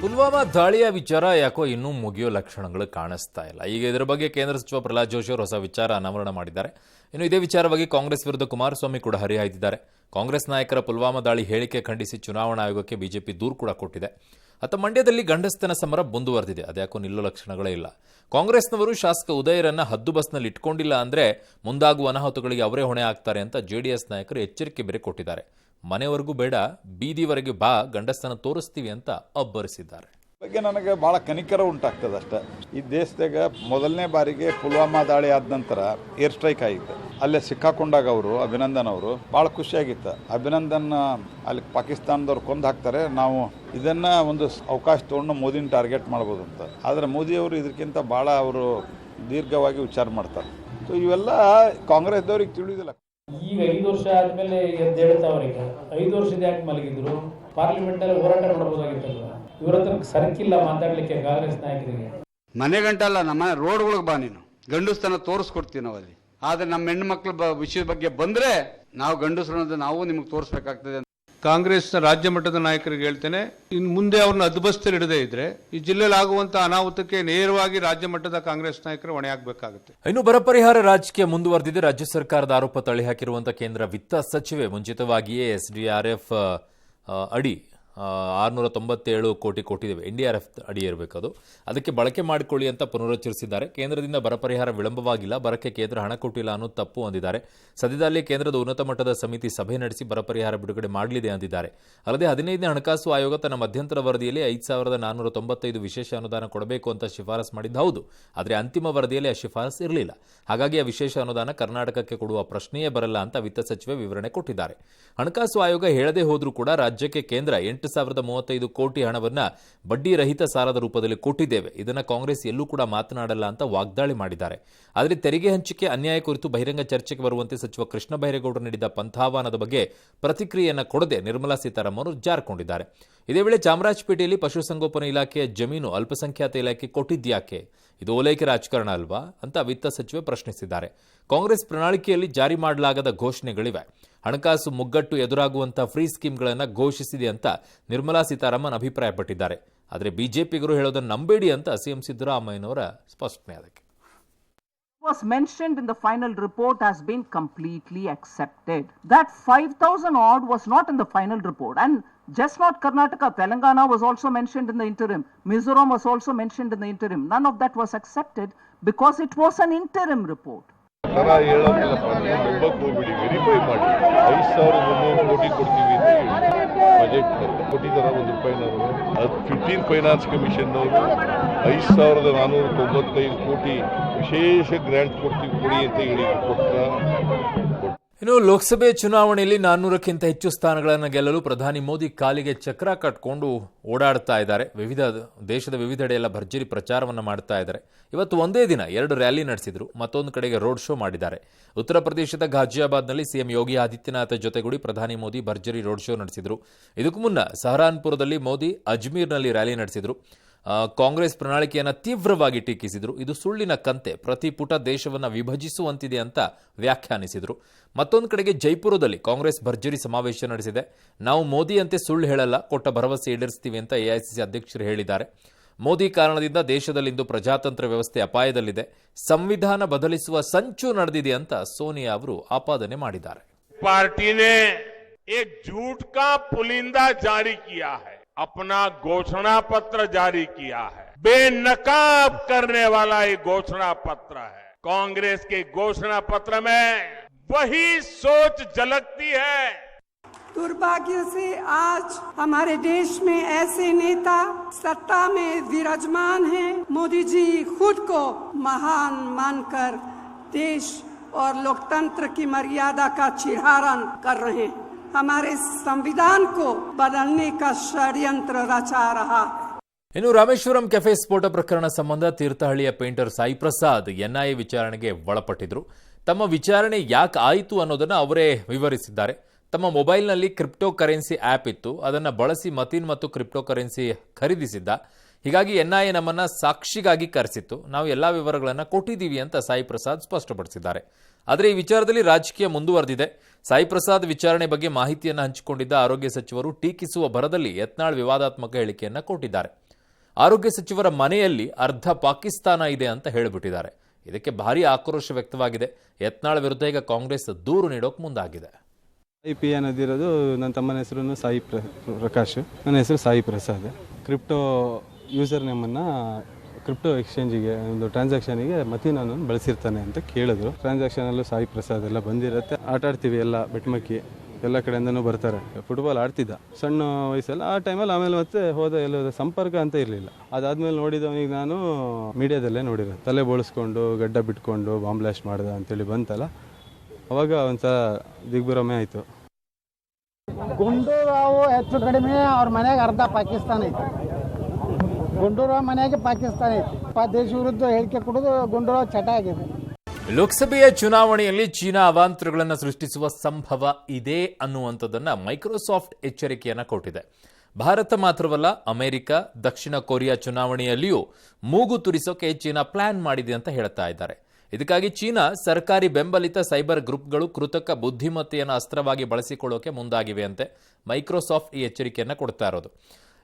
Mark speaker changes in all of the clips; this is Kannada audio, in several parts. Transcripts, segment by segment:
Speaker 1: ಪುಲ್ವಾಮಾ ದಾಳಿಯ ವಿಚಾರ ಯಾಕೋ ಇನ್ನೂ ಮುಗಿಯೋ ಲಕ್ಷಣಗಳು ಕಾಣಿಸ್ತಾ ಇಲ್ಲ. ಈಗ ಇದರ ಬಗ್ಗೆ ಕೇಂದ್ರ ಸಚಿವ ಪ್ರಹ್ಲಾದ್ ಜೋಶಿ ಅವರು ಹೊಸ ವಿಚಾರ ಅನಾವರಣ ಮಾಡಿದ್ದಾರೆ. ಇನ್ನು ಇದೇ ವಿಚಾರವಾಗಿ ಕಾಂಗ್ರೆಸ್ ವಿರುದ್ಧ ಕುಮಾರಸ್ವಾಮಿ ಕೂಡ ಹರಿಹಾಯ್ದಿದ್ದಾರೆ. ಕಾಂಗ್ರೆಸ್ ನಾಯಕರ ಪುಲ್ವಾಮಾ ದಾಳಿ ಹೇಳಿಕೆ ಖಂಡಿಸಿ ಚುನಾವಣಾ ಆಯೋಗಕ್ಕೆ ಬಿಜೆಪಿ ದೂರು ಕೂಡ ಕೊಟ್ಟಿದೆ. ಮಂಡ್ಯದಲ್ಲಿ ಗಂಡಸ್ತನ ಸಮರ ಮುಂದುವರೆದಿದೆ. ಅದ್ಯಾಕೋ ನಿಲ್ಲೋ ಲಕ್ಷಣಗಳೇ ಇಲ್ಲ. ಕಾಂಗ್ರೆಸ್ನವರು ಶಾಸಕ ಉದಯರನ್ನ ಹದ್ದು ಬಸ್ನಲ್ಲಿ ಇಟ್ಕೊಂಡಿಲ್ಲ ಅಂದ್ರೆ ಮುಂದಾಗುವ ಅನಾಹುತಗಳಿಗೆ ಅವರೇ ಹೊಣೆ ಆಗ್ತಾರೆ ಅಂತ ಜೆಡಿಎಸ್ ನಾಯಕರು ಎಚ್ಚರಿಕೆ ಬೇರೆ ಕೊಟ್ಟಿದ್ದಾರೆ. ಮನೆವರೆಗೂ ಬೇಡ, ಬೀದಿವರೆಗೆ ಬಾ, ಗಂಡಸ್ತನ ತೋರಿಸ್ತೀವಿ ಅಂತ ಅಬ್ಬರಿಸಿದ್ದಾರೆ.
Speaker 2: ಬಗ್ಗೆ ನನಗೆ ಭಾಳ ಕನಿಕರ ಉಂಟಾಗ್ತದೆ ಅಷ್ಟೇ. ಈ ದೇಶದಾಗ ಮೊದಲನೇ ಬಾರಿಗೆ ಪುಲ್ವಾಮಾ ದಾಳಿ ಆದ ನಂತರ ಏರ್ ಸ್ಟ್ರೈಕ್ ಆಗಿತ್ತು. ಅಲ್ಲೇ ಸಿಕ್ಕಾಕೊಂಡಾಗ ಅವರು ಅಭಿನಂದನ್ ಅವರು ಭಾಳ ಖುಷಿಯಾಗಿತ್ತು. ಅಭಿನಂದನ್ ಅಲ್ಲಿ ಪಾಕಿಸ್ತಾನದವ್ರು ಕೊಂದು ಹಾಕ್ತಾರೆ, ನಾವು ಇದನ್ನ ಒಂದು ಅವಕಾಶ ತೊಗೊಂಡು ಮೋದಿನ ಟಾರ್ಗೆಟ್ ಮಾಡ್ಬೋದು ಅಂತ. ಆದರೆ ಮೋದಿಯವರು ಇದಕ್ಕಿಂತ ಭಾಳ ಅವರು ದೀರ್ಘವಾಗಿ ವಿಚಾರ ಮಾಡ್ತಾರೆ. ಸೊ ಇವೆಲ್ಲ ಕಾಂಗ್ರೆಸ್ದವ್ರಿಗೆ ತಿಳಿದಿಲ್ಲ.
Speaker 3: ಈಗ 5 ವರ್ಷ ಆದ್ಮೇಲೆ ಎದ್ದೇಳ್ತಾವ್ರಿಗೆ 5 ವರ್ಷದ ಯಾಕೆ ಮಲಗಿದ್ರು? ಪಾರ್ಲಿಮೆಂಟ್ ಅಲ್ಲಿ ಹೋರಾಟ ಮಾಡಬಹುದಾಗಿತ್ತಲ್ವ? ಇವರ ಹತ್ರ ಸರಕಿಲ್ಲ ಮಾತಾಡ್ಲಿಕ್ಕೆ ಕಾಂಗ್ರೆಸ್ ನಾಯಕರಿಗೆ.
Speaker 4: ಮನೆ ಗಂಟಲ್ಲ, ನಮ್ಮ ರೋಡ್ಗಳಿಗೆ ಬಾ, ನೀನು ಗಂಡಸ್ತನ ತೋರಿಸ್ಕೊಡ್ತೀವಿ ನಾವು ಅಲ್ಲಿ. ಆದ್ರೆ ನಮ್ಮ ಹೆಣ್ಣು ಮಕ್ಕಳ ವಿಷಯದ ಬಗ್ಗೆ ಬಂದ್ರೆ ನಾವು ಗಂಡಸರು ನಾವು ನಿಮಗೆ ತೋರಿಸ್ಬೇಕಾಗ್ತದೆ.
Speaker 5: ಕಾಂಗ್ರೆಸ್ನ ರಾಜ್ಯ ಮಟ್ಟದ ನಾಯಕರಿಗೆ ಹೇಳ್ತೇನೆ, ಇನ್ನು ಮುಂದೆ ಅವ್ರನ್ನ ಅದುಬಸ್ತಿಲ್ ಇಡದೇ ಇದ್ರೆ ಈ ಜಿಲ್ಲೆಯಲ್ಲಿ ಆಗುವಂತಹ ಅನಾಹುತಕ್ಕೆ ನೇರವಾಗಿ ರಾಜ್ಯ ಮಟ್ಟದ ಕಾಂಗ್ರೆಸ್ ನಾಯಕರು ಹೊಣೆ ಆಗಬೇಕಾಗುತ್ತೆ.
Speaker 1: ಇನ್ನು ಬರ ಪರಿಹಾರ ರಾಜಕೀಯ ಮುಂದುವರೆದಿದೆ. ರಾಜ್ಯ ಸರ್ಕಾರದ ಆರೋಪ ತಳ್ಳಿ ಹಾಕಿರುವಂತಹ ಕೇಂದ್ರ ವಿತ್ತ ಸಚಿವೆ ಮುಂಚಿತವಾಗಿಯೇ ಎಸ್ಡಿಆರ್ಎಫ್ ಅಡಿ 697 ಕೋಟಿ ಕೊಟ್ಟಿದ್ದೇವೆ. ಎನ್ಡಿಆರ್ಎಫ್ ಅಡಿ ಇರಬೇಕದು, ಅದಕ್ಕೆ ಬಳಕೆ ಮಾಡಿಕೊಳ್ಳಿ ಅಂತ ಪುನರುಚ್ಚರಿಸಿದ್ದಾರೆ. ಕೇಂದ್ರದಿಂದ ಬರ ಪರಿಹಾರ ವಿಳಂಬವಾಗಿಲ್ಲ, ಬರಕ್ಕೆ ಕೇಂದ್ರ ಹಣ ಕೊಟ್ಟಿಲ್ಲ ಅನ್ನೋದು ತಪ್ಪು ಅಂದಿದ್ದಾರೆ. ಸದ್ಯದಲ್ಲೇ ಕೇಂದ್ರದ ಉನ್ನತ ಮಟ್ಟದ ಸಮಿತಿ ಸಭೆ ನಡೆಸಿ ಬರ ಪರಿಹಾರ ಬಿಡುಗಡೆ ಮಾಡಲಿದೆ ಅಂದಿದ್ದಾರೆ. ಅಲ್ಲದೆ 15ನೇ ಹಣಕಾಸು ಆಯೋಗ ತನ್ನ ಮಧ್ಯಂತರ ವರದಿಯಲ್ಲಿ 5495 ವಿಶೇಷ ಅನುದಾನ ಕೊಡಬೇಕು ಅಂತ ಶಿಫಾರಸ್ ಮಾಡಿದ್ದು ಹೌದು. ಆದರೆ ಅಂತಿಮ ವರದಿಯಲ್ಲಿ ಆ ಶಿಫಾರಸ್ ಇರಲಿಲ್ಲ. ಹಾಗಾಗಿ ಆ ವಿಶೇಷ ಅನುದಾನ ಕರ್ನಾಟಕಕ್ಕೆ ಕೊಡುವ ಪ್ರಶ್ನೆಯೇ ಬರಲ್ಲ ಅಂತ ವಿತ್ತ ಸಚಿವೆ ವಿವರಣೆ ಕೊಟ್ಟಿದ್ದಾರೆ. ಹಣಕಾಸು ಆಯೋಗ ಹೇಳದೇ ಹೋದ್ರೂ ಕೂಡ ರಾಜ್ಯಕ್ಕೆ ಕೇಂದ್ರ 8,035 ಕೋಟಿ ಹಣವನ್ನ ಬಡ್ಡಿ ರಹಿತ ಸಾಲದ ರೂಪದಲ್ಲಿ ಕೊಟ್ಟಿದ್ದೇವೆ. ಇದನ್ನ ಕಾಂಗ್ರೆಸ್ ಎಲ್ಲೂ ಕೂಡ ಮಾತನಾಡಲ್ಲ ಅಂತ ವಾಗ್ದಾಳಿ ಮಾಡಿದ್ದಾರೆ. ಆದರೆ ತೆರಿಗೆ ಹಂಚಿಕೆ ಅನ್ಯಾಯ ಕುರಿತು ಬಹಿರಂಗ ಚರ್ಚೆಗೆ ಬರುವಂತೆ ಸಚಿವ ಕೃಷ್ಣ ಬೈರೇಗೌಡರು ನೀಡಿದ ಪಂಥಾಹ್ವಾನದ ಬಗ್ಗೆ ಪ್ರತಿಕ್ರಿಯೆಯನ್ನು ಕೊಡದೆ ನಿರ್ಮಲಾ ಸೀತಾರಾಮನ್ ಅವರು ಜಾರಿಕೊಂಡಿದ್ದಾರೆ. ಇದೇ ವೇಳೆ ಚಾಮರಾಜಪೇಟೆಯಲ್ಲಿ ಪಶುಸಂಗೋಪನಾ ಇಲಾಖೆಯ ಜಮೀನು ಅಲ್ಪಸಂಖ್ಯಾತ ಇಲಾಖೆ ಕೊಟ್ಟಿದ್ಯಾಕೆ? ಇದು ಓಲೈಕೆ ರಾಜಕಾರಣ ಅಲ್ವಾ ಅಂತ ವಿತ್ತ ಸಚಿವೆ ಪ್ರಶ್ನಿಸಿದ್ದಾರೆ. ಕಾಂಗ್ರೆಸ್ ಪ್ರಣಾಳಿಕೆಯಲ್ಲಿ ಜಾರಿ ಮಾಡಲಾಗದ ಘೋಷಣೆಗಳಿವೆ. ಹಣಕಾಸು ಮುಗ್ಗಟ್ಟು ಎದುರಾಗುವಂತಹ ಫ್ರೀ ಸ್ಕೀಮ್ಗಳನ್ನು ಘೋಷಿಸಿದೆ ಅಂತ ನಿರ್ಮಲಾ ಸೀತಾರಾಮನ್ ಅಭಿಪ್ರಾಯಪಟ್ಟಿದ್ದಾರೆ. ಆದರೆ ಬಿಜೆಪಿಗರು ಹೇಳೋದನ್ನು ನಂಬೇಡಿ ಅಂತ ಸಿಎಂ ಸಿದ್ದರಾಮಯ್ಯನವರ ಸ್ಪಷ್ಟನೆ. ಅದಕ್ಕೆ
Speaker 6: was mentioned in the final report has been completely accepted. That 5,000 odd was not in the final report, and just not Karnataka, Telangana was also mentioned in the interim. Mizoram was also mentioned in the interim. None of that was accepted because it was an interim report.
Speaker 7: Verify ಮಾಡಿ 5,300 ಕೋಟಿ ಕೊಡ್ತೀವಿ ಬಜೆಟ್ ಕೊಟ್ಟಿದ್ದಾರೆ. ಅದು 15 ಫೈನಾನ್ಸ್ ಕಮಿಷನ್ ಅವರು 5,495 ಕೋಟಿ ವಿಶೇಷ ಗ್ರಾಂಟ್ ಕೊಡ್ತೀವಿ ಕೊಡಿ ಅಂತ ಹೇಳಿ ಕೊಟ್ಟ.
Speaker 1: ಇನ್ನು ಲೋಕಸಭೆ ಚುನಾವಣೆಯಲ್ಲಿ 400ಕ್ಕಿಂತ ಹೆಚ್ಚು ಸ್ಥಾನಗಳನ್ನು ಗೆಲ್ಲಲು ಪ್ರಧಾನಿ ಮೋದಿ ಕಾಲಿಗೆ ಚಕ್ರ ಕಟ್ಕೊಂಡು ಓಡಾಡ್ತಾ ಇದ್ದಾರೆ. ದೇಶದ ವಿವಿಧೆಡೆಯೆಲ್ಲ ಭರ್ಜರಿ ಪ್ರಚಾರವನ್ನು ಮಾಡ್ತಾ ಇದ್ದಾರೆ. ಇವತ್ತು ಒಂದೇ ದಿನ 2 ರ್ಯಾಲಿ ನಡೆಸಿದ್ರು, ಮತ್ತೊಂದು ಕಡೆಗೆ ರೋಡ್ ಶೋ ಮಾಡಿದ್ದಾರೆ. ಉತ್ತರ ಪ್ರದೇಶದ ಗಾಜಿಯಾಬಾದ್ನಲ್ಲಿ ಸಿಎಂ ಯೋಗಿ ಆದಿತ್ಯನಾಥ್ ಜೊತೆಗೂಡಿ ಪ್ರಧಾನಿ ಮೋದಿ ಭರ್ಜರಿ ರೋಡ್ ಶೋ ನಡೆಸಿದ್ರು. ಇದಕ್ಕೂ ಮುನ್ನ ಸಹರಾನ್ಪುರದಲ್ಲಿ ಮೋದಿ ಅಜ್ಮೀರ್ನಲ್ಲಿ ರ್ಯಾಲಿ ನಡೆಸಿದ್ರು. ಕಾಂಗ್ರೆಸ್ ಪ್ರಣಾಳಿಕೆಯನ್ನು ತೀವ್ರವಾಗಿ ಟೀಕಿಸಿದ್ರು. ಇದು ಸುಳ್ಳಿನ ಕಂತೆ, ಪ್ರತಿ ಪುಟ ದೇಶವನ್ನು ವಿಭಜಿಸುವಂತಿದೆ ಅಂತ ವ್ಯಾಖ್ಯಾನಿಸಿದ್ರು. ಮತ್ತೊಂದು ಕಡೆಗೆ ಜೈಪುರದಲ್ಲಿ ಕಾಂಗ್ರೆಸ್ ಭರ್ಜರಿ ಸಮಾವೇಶ ನಡೆಸಿದೆ. ನಾವು ಮೋದಿಯಂತೆ ಸುಳ್ಳು ಹೇಳಲ್ಲ, ಕೊಟ್ಟ ಭರವಸೆ ಈಡೇರಿಸ್ತೀವಿ ಅಂತ ಎಐಸಿಸಿ ಅಧ್ಯಕ್ಷರು ಹೇಳಿದ್ದಾರೆ. ಮೋದಿ ಕಾರಣದಿಂದ ದೇಶದಲ್ಲಿಂದು ಪ್ರಜಾತಂತ್ರ ವ್ಯವಸ್ಥೆ ಅಪಾಯದಲ್ಲಿದೆ, ಸಂವಿಧಾನ ಬದಲಿಸುವ ಸಂಚು ನಡೆದಿದೆ ಅಂತ ಸೋನಿಯಾ ಅವರು ಆಪಾದನೆ ಮಾಡಿದ್ದಾರೆ.
Speaker 8: ಪಾರ್ಟಿನೇ ಏಕ್ झूठ का पुलिंदा जारी किया है, अपना घोषणा पत्र जारी किया है, बेनकाब करने वाला ये घोषणा पत्र है. कांग्रेस के घोषणा पत्र में वही सोच झलकती है.
Speaker 9: दुर्भाग्य से आज हमारे देश में ऐसे नेता सत्ता में विराजमान हैं. मोदी जी खुद को महान मानकर देश और लोकतंत्र की मर्यादा का चिरहरण कर रहे हैं. हमारे संविधान को बदलने का षड्यंत्र रचा रहा है.
Speaker 1: ಇನ್ನು ರಾಮೇಶ್ವರಂ ಕೆಫೆ ಸ್ಫೋಟ ಪ್ರಕರಣ ಸಂಬಂಧ ತೀರ್ಥಹಳ್ಳಿಯ ಪೇಂಟರ್ ಸಾಯಿ ಪ್ರಸಾದ್ ಎನ್ಐಎ ವಿಚಾರಣೆಗೆ ಒಳಪಟ್ಟಿದ್ರು. ತಮ್ಮ ವಿಚಾರಣೆ ಯಾಕೆ ಆಯಿತು ಅನ್ನೋದನ್ನು ಅವರೇ ವಿವರಿಸಿದ್ದಾರೆ. ತಮ್ಮ ಮೊಬೈಲ್ನಲ್ಲಿ ಕ್ರಿಪ್ಟೋ ಕರೆನ್ಸಿ ಆ್ಯಪ್ ಇತ್ತು, ಅದನ್ನು ಬಳಸಿ ಮತೀನ್ ಮತ್ತು ಕ್ರಿಪ್ಟೋ ಕರೆನ್ಸಿ ಖರೀದಿಸಿದ್ದ. ಹೀಗಾಗಿ ಎನ್ಐಎ ನಮ್ಮನ್ನ ಸಾಕ್ಷಿಗಾಗಿ ಕರೆಸಿತ್ತು, ನಾವು ಎಲ್ಲ ವಿವರಗಳನ್ನು ಕೊಟ್ಟಿದ್ದೀವಿ ಅಂತ ಸಾಯಿ ಪ್ರಸಾದ್ ಸ್ಪಷ್ಟಪಡಿಸಿದ್ದಾರೆ. ಆದರೆ ಈ ವಿಚಾರದಲ್ಲಿ ರಾಜಕೀಯ ಮುಂದುವರೆದಿದೆ. ಸಾಯಿ ಪ್ರಸಾದ್ ವಿಚಾರಣೆ ಬಗ್ಗೆ ಮಾಹಿತಿಯನ್ನು ಹಂಚಿಕೊಂಡಿದ್ದ ಆರೋಗ್ಯ ಸಚಿವರು ಟೀಕಿಸುವ ಭರದಲ್ಲಿ ಯತ್ನಾಳ್ ವಿವಾದಾತ್ಮಕ ಹೇಳಿಕೆಯನ್ನು ಕೊಟ್ಟಿದ್ದಾರೆ. ಆರೋಗ್ಯ ಸಚಿವರ ಮನೆಯಲ್ಲಿ ಅರ್ಧ ಪಾಕಿಸ್ತಾನ ಇದೆ ಅಂತ ಹೇಳಿಬಿಟ್ಟಿದ್ದಾರೆ. ಇದಕ್ಕೆ ಭಾರೀ ಆಕ್ರೋಶ ವ್ಯಕ್ತವಾಗಿದೆ. ಯತ್ನಾಳ್ ವಿರುದ್ಧ ಈಗ ಕಾಂಗ್ರೆಸ್ ದೂರು ನೀಡೋಕೆ ಮುಂದಾಗಿದೆ.
Speaker 10: IP ಅನ್ನೋದಿರೋದು ನನ್ನ ತಮ್ಮನ ಹೆಸರು ಸಾಯಿ ಪ್ರಕಾಶ್, ನನ್ನ ಹೆಸರು ಸಾಯಿ ಪ್ರಸಾದ್. ಕ್ರಿಪ್ಟೋ ಯೂಸರ್ ನೇಮನ್ನು ಕ್ರಿಪ್ಟೋ ಎಕ್ಸ್ಚೇಂಜಿಗೆ ಒಂದು ಟ್ರಾನ್ಸಾಕ್ಷನಿಗೆ ಮತೀನ್ ಅನ್ನೋನು ಬಳಸಿರ್ತಾನೆ ಅಂತ ಕೇಳಿದ್ರು. ಟ್ರಾನ್ಸಾಕ್ಷನಲ್ಲೂ ಸಾಯಿ ಪ್ರಸಾದ್ ಎಲ್ಲ ಬಂದಿರುತ್ತೆ. ಆಟ ಆಡ್ತೀವಿ ಎಲ್ಲ ಬೆಟ್ಮಕ್ಕಿ ಎಲ್ಲ ಕಡೆಯಿಂದನೂ ಬರ್ತಾರೆ. ಫುಟ್ಬಾಲ್ ಆಡ್ತಿದ್ದ ಸಣ್ಣ ವಯಸ್ಸಲ್ಲಿ. ಆ ಟೈಮಲ್ಲಿ ಆಮೇಲೆ ಮತ್ತೆ ಎಲ್ಲೋದ ಸಂಪರ್ಕ ಅಂತ ಇರಲಿಲ್ಲ. ಅದಾದ್ಮೇಲೆ ನೋಡಿದವನಿಗೆ ನಾನು ಮೀಡಿಯಾದಲ್ಲೇ ನೋಡಿರೋದು. ತಲೆ ಬೋಳಿಸ್ಕೊಂಡು ಗಡ್ಡ ಬಿಟ್ಕೊಂಡು ಬಾಂಬ್ ಬ್ಲಾಸ್ಟ್ ಮಾಡ್ದ ಅಂತೇಳಿ ಬಂತಲ್ಲ, ಅವಾಗ ಒಂಥರ ದಿಗ್ಭ್ರಮೆ ಆಯಿತು.
Speaker 11: ಗುಂಡೂರಾವ್ ಹೆಚ್ಚು ಕಡಿಮೆ ಅವ್ರ ಮನೆಗೆ ಅರ್ಧ ಪಾಕಿಸ್ತಾನ ಐತಿ. ಗುಂಡೂರಾವ್ ಮನೆಗೆ ಪಾಕಿಸ್ತಾನ ಐತಿ. ದೇಶ ವಿರುದ್ಧ ಹೇಳಿಕೆ ಕೊಡೋದು ಗುಂಡೂರಾವ್ ಚಟ ಆಗಿದೆ.
Speaker 1: ಲೋಕಸಭೆಯ ಚುನಾವಣೆಯಲ್ಲಿ ಚೀನಾ ಅವಾಂತರಗಳನ್ನು ಸೃಷ್ಟಿಸುವ ಸಂಭವ ಇದೆ ಅನ್ನುವಂಥದ್ದನ್ನ ಮೈಕ್ರೋಸಾಫ್ಟ್ ಎಚ್ಚರಿಕೆಯನ್ನ ಕೊಟ್ಟಿದೆ. ಭಾರತ ಮಾತ್ರವಲ್ಲ, ಅಮೆರಿಕ, ದಕ್ಷಿಣ ಕೊರಿಯಾ ಚುನಾವಣೆಯಲ್ಲಿಯೂ ಮೂಗು ತುರಿಸೋಕೆ ಚೀನಾ ಪ್ಲಾನ್ ಮಾಡಿದೆ ಅಂತ ಹೇಳ್ತಾ ಇದ್ದಾರೆ. ಇದಕ್ಕಾಗಿ ಚೀನಾ ಸರ್ಕಾರಿ ಬೆಂಬಲಿತ ಸೈಬರ್ ಗ್ರೂಪ್ಗಳು ಕೃತಕ ಬುದ್ಧಿಮತ್ತೆಯನ್ನು ಅಸ್ತ್ರವಾಗಿ ಬಳಸಿಕೊಳ್ಳೋಕೆ ಮುಂದಾಗಿವೆ ಅಂತೆ ಮೈಕ್ರೋಸಾಫ್ಟ್ ಈ ಎಚ್ಚರಿಕೆಯನ್ನು ಕೊಡ್ತಾ ಇರೋದು.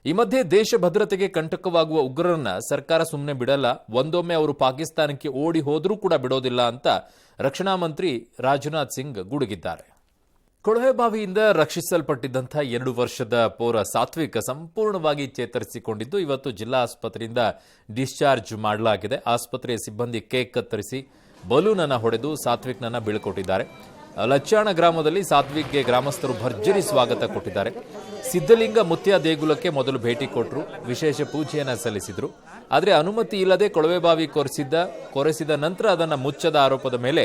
Speaker 1: ಈ ಮಧ್ಯೆ ದೇಶ ಭದ್ರತೆಗೆ ಕಂಟಕವಾಗುವ ಉಗ್ರರನ್ನ ಸರ್ಕಾರ ಸುಮ್ಮನೆ ಬಿಡಲ್ಲ, ಒಂದೊಮ್ಮೆ ಅವರು ಪಾಕಿಸ್ತಾನಕ್ಕೆ ಓಡಿ ಹೋದರೂ ಕೂಡ ಬಿಡೋದಿಲ್ಲ ಅಂತ ರಕ್ಷಣಾ ಮಂತ್ರಿ ರಾಜನಾಥ್ ಸಿಂಗ್ ಗುಡುಗಿದ್ದಾರೆ. ಕೊಳವೆಬಾವಿಯಿಂದ ರಕ್ಷಿಸಲ್ಪಟ್ಟಿದ್ದಂಥ 2 ವರ್ಷದ ಪೌರ ಸಾತ್ವಿಕ್ ಸಂಪೂರ್ಣವಾಗಿ ಚೇತರಿಸಿಕೊಂಡಿದ್ದು ಇವತ್ತು ಜಿಲ್ಲಾ ಆಸ್ಪತ್ರೆಯಿಂದ ಡಿಸ್ಚಾರ್ಜ್ ಮಾಡಲಾಗಿದೆ. ಆಸ್ಪತ್ರೆಯ ಸಿಬ್ಬಂದಿ ಕೇಕ್ ಕತ್ತರಿಸಿ ಬಲೂನ್ ಅನ್ನು ಹೊಡೆದು ಸಾತ್ವಿಕ್ನನ್ನ ಬೀಳ್ಕೊಟ್ಟಿದ್ದಾರೆ. ಲಚ್ಚಾಣ ಗ್ರಾಮದಲ್ಲಿ ಸಾತ್ವಿಕ್ಗೆ ಗ್ರಾಮಸ್ಥರು ಭರ್ಜರಿ ಸ್ವಾಗತ ಕೊಟ್ಟಿದ್ದಾರೆ. ಸಿದ್ಧಲಿಂಗ ಮುತ್ಯ ದೇಗುಲಕ್ಕೆ ಮೊದಲು ಭೇಟಿ ಕೊಟ್ಟರು, ವಿಶೇಷ ಪೂಜೆಯನ್ನು ಸಲ್ಲಿಸಿದ್ರು. ಆದರೆ ಅನುಮತಿ ಇಲ್ಲದೆ ಕೊಳವೆಬಾವಿ ಕೊರೆಸಿದ ನಂತರ ಅದನ್ನು ಮುಚ್ಚದ ಆರೋಪದ ಮೇಲೆ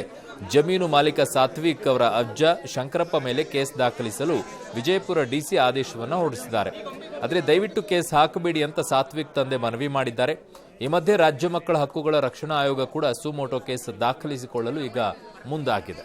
Speaker 1: ಜಮೀನು ಮಾಲೀಕ ಸಾತ್ವಿಕ್ ಅವರ ಅಜ್ಜ ಶಂಕರಪ್ಪ ಮೇಲೆ ಕೇಸ್ ದಾಖಲಿಸಲು ವಿಜಯಪುರ ಡಿಸಿ ಆದೇಶವನ್ನು ಹೊರಡಿಸಿದ್ದಾರೆ. ಆದರೆ ದಯವಿಟ್ಟು ಕೇಸ್ ಹಾಕಬೇಡಿ ಅಂತ ಸಾತ್ವಿಕ್ ತಂದೆ ಮನವಿ ಮಾಡಿದ್ದಾರೆ. ಈ ಮಧ್ಯೆ ರಾಜ್ಯ ಮಕ್ಕಳ ಹಕ್ಕುಗಳ ರಕ್ಷಣಾ ಆಯೋಗ ಕೂಡ ಸುಮೋಟೋ ಕೇಸ್ ದಾಖಲಿಸಿಕೊಳ್ಳಲು ಈಗ ಮುಂದಾಗಿದೆ.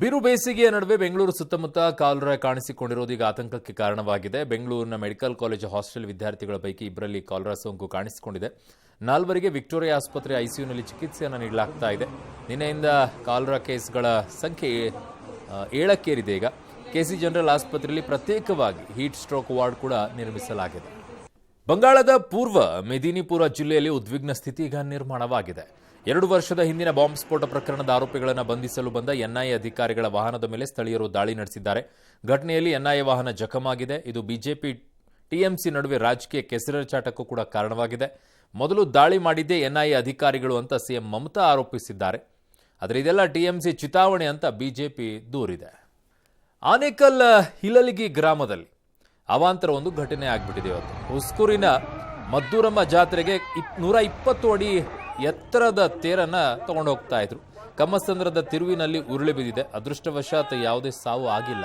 Speaker 1: ಬಿರು ಬೇಸಿಗೆಯ ನಡುವೆ ಬೆಂಗಳೂರು ಸುತ್ತಮುತ್ತ ಕಾಲರಾ ಕಾಣಿಸಿಕೊಂಡಿರುವುದು ಈಗ ಆತಂಕಕ್ಕೆ ಕಾರಣವಾಗಿದೆ. ಬೆಂಗಳೂರಿನ ಮೆಡಿಕಲ್ ಕಾಲೇಜು ಹಾಸ್ಟೆಲ್ ವಿದ್ಯಾರ್ಥಿಗಳ ಪೈಕಿ 2ರಲ್ಲಿ ಕಾಲರಾ ಸೋಂಕು ಕಾಣಿಸಿಕೊಂಡಿದೆ. 4ವರಿಗೆ ವಿಕ್ಟೋರಿಯಾ ಆಸ್ಪತ್ರೆ ಐಸಿಯುನಲ್ಲಿ ಚಿಕಿತ್ಸೆಯನ್ನು ನೀಡಲಾಗ್ತಾ ಇದೆ. ನಿನ್ನೆಯಿಂದ ಕಾಲರಾ ಕೇಸ್ಗಳ ಸಂಖ್ಯೆ 7ಕ್ಕೇರಿದೆ. ಈಗ ಕೆಸಿ ಜನರಲ್ ಆಸ್ಪತ್ರೆಯಲ್ಲಿ ಪ್ರತ್ಯೇಕವಾಗಿ ಹೀಟ್ ಸ್ಟ್ರೋಕ್ ವಾರ್ಡ್ ಕೂಡ ನಿರ್ಮಿಸಲಾಗಿದೆ. ಬಂಗಾಳದ ಪೂರ್ವ ಮೆದಿನಿಪುರ ಜಿಲ್ಲೆಯಲ್ಲಿ ಉದ್ವಿಗ್ನ ಸ್ಥಿತಿ ಈಗ ನಿರ್ಮಾಣವಾಗಿದೆ. 2 ವರ್ಷದ ಹಿಂದಿನ ಬಾಂಬ್ ಸ್ಫೋಟ ಪ್ರಕರಣದ ಆರೋಪಿಗಳನ್ನು ಬಂಧಿಸಲು ಬಂದ ಎನ್ಐಎ ಅಧಿಕಾರಿಗಳ ವಾಹನದ ಮೇಲೆ ಸ್ಥಳೀಯರು ದಾಳಿ ನಡೆಸಿದ್ದಾರೆ. ಘಟನೆಯಲ್ಲಿ ಎನ್ಐಎ ವಾಹನ ಜಖಮಾಗಿದೆ. ಇದು ಬಿಜೆಪಿ ಟಿಎಂಸಿ ನಡುವೆ ರಾಜಕೀಯ ಕೆಸರೆರಚಾಟಕ್ಕೂ ಕೂಡ ಕಾರಣವಾಗಿದೆ. ಮೊದಲು ದಾಳಿ ಮಾಡಿದ್ದೇ ಎನ್ಐಎ ಅಧಿಕಾರಿಗಳು ಅಂತ ಸಿಎಂ ಮಮತಾ ಆರೋಪಿಸಿದ್ದಾರೆ. ಆದರೆ ಇದೆಲ್ಲ ಟಿಎಂಸಿ ಚಿತಾವಣೆ ಅಂತ ಬಿಜೆಪಿ ದೂರಿದೆ. ಆನೇಕಲ್ ಹಿಲಲಿಗಿ ಗ್ರಾಮದಲ್ಲಿ ಅವಾಂತರ ಒಂದು ಘಟನೆ ಆಗ್ಬಿಟ್ಟಿದೆ. ಇವತ್ತು ಹುಸ್ಕೂರಿನ ಮದ್ದೂರಮ್ಮ ಜಾತ್ರೆಗೆ 120 ಅಡಿ ಎತ್ತರದ ತೇರನ್ನ ತಗೊಂಡು ಹೋಗ್ತಾ ಇದ್ರು. ಕಮ್ಮಸಂದ್ರದ ತಿರುವಿನಲ್ಲಿ ಉರುಳಿ ಬಿದ್ದಿದೆ. ಅದೃಷ್ಟವಶಾತ್ ಯಾವುದೇ ಸಾವು ಆಗಿಲ್ಲ.